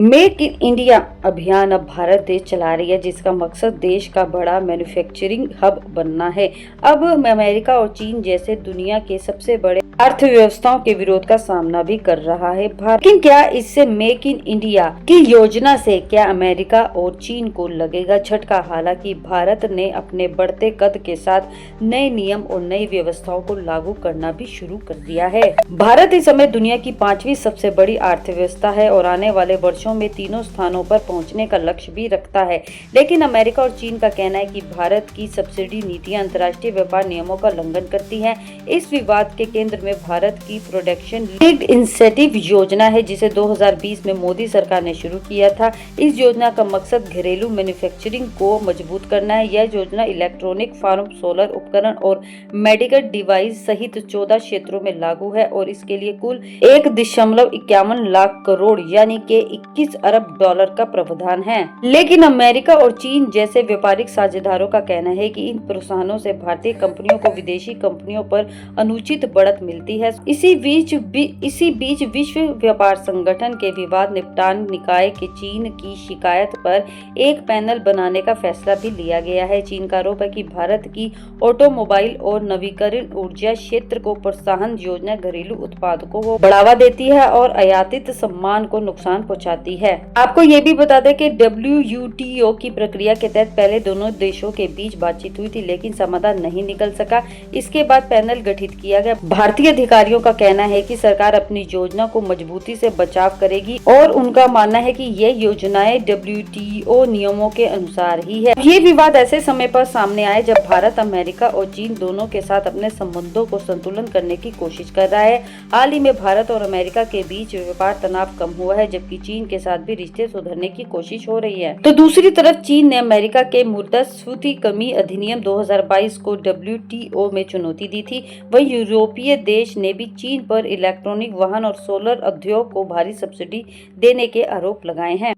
Make in India अभियान अब भारत देश चला रही है, जिसका मकसद देश का बड़ा मैन्युफैक्चरिंग हब बनना है। अब अमेरिका और चीन जैसे दुनिया के सबसे बड़े अर्थव्यवस्थाओं के विरोध का सामना भी कर रहा है भारत। लेकिन क्या इससे मेक इन इंडिया की योजना से क्या अमेरिका और चीन को लगेगा झटका? हालांकि भारत ने अपने बढ़ते कद के साथ नए नियम और नई व्यवस्थाओं को लागू करना भी शुरू कर दिया है। भारत इस समय दुनिया की 5वीं सबसे बड़ी अर्थव्यवस्था है और आने वाले वर्षों में तीनों स्थानों पर पहुंचने का लक्ष्य भी रखता है। लेकिन अमेरिका और चीन का कहना है कि भारत की सब्सिडी नीतियां अंतर्राष्ट्रीय व्यापार नियमों का उल्लंघन करती हैं। इस विवाद के केंद्र में भारत की प्रोडक्शन लिंक्ड इंसेंटिव योजना है, जिसे 2020 में मोदी सरकार ने शुरू किया था। इस योजना का मकसद घरेलू मैन्युफैक्चरिंग को मजबूत करना है। यह योजना इलेक्ट्रॉनिक, फार्म, सोलर उपकरण और मेडिकल डिवाइस सहित 14 क्षेत्रों में लागू है और इसके लिए कुल 1.51 लाख करोड़ यानी कि 21 अरब डॉलर का प्रावधान है। लेकिन अमेरिका और चीन जैसे व्यापारिक साझेदारों का कहना है कि इन प्रोत्साहनों से भारतीय कंपनियों को विदेशी कंपनियों पर अनुचित बढ़त मिलती है। इसी बीच विश्व व्यापार संगठन के विवाद निपटान निकाय के चीन की शिकायत पर एक पैनल बनाने का फैसला भी लिया गया है। चीन का आरोप है कि भारत की ऑटोमोबाइल और नवीकरण ऊर्जा क्षेत्र को प्रोत्साहन योजना घरेलू उत्पादकों को बढ़ावा देती है और आयातित सम्मान को नुकसान पहुंचाती है। आपको ये भी बता दें कि WTO की प्रक्रिया के तहत पहले दोनों देशों के बीच बातचीत हुई थी, लेकिन समाधान नहीं निकल सका। इसके बाद पैनल गठित किया गया। भारतीय अधिकारियों का कहना है कि सरकार अपनी योजना को मजबूती से बचाव करेगी और उनका मानना है कि ये योजनाएं WTO नियमों के अनुसार ही है। ये विवाद ऐसे समय पर सामने आए जब भारत अमेरिका और चीन दोनों के साथ अपने संबंधों को संतुलन करने की कोशिश कर रहा है। हाल ही में भारत और अमेरिका के बीच व्यापार तनाव कम हुआ है, जबकि चीन के साथ भी रिश्ते सुधरने की कोशिश हो रही है। तो दूसरी तरफ चीन ने अमेरिका के मुद्रास्फीति कमी अधिनियम 2022 को WTO में चुनौती दी थी। वहीं यूरोपीय देश ने भी चीन पर इलेक्ट्रॉनिक वाहन और सोलर उद्योग को भारी सब्सिडी देने के आरोप लगाए हैं।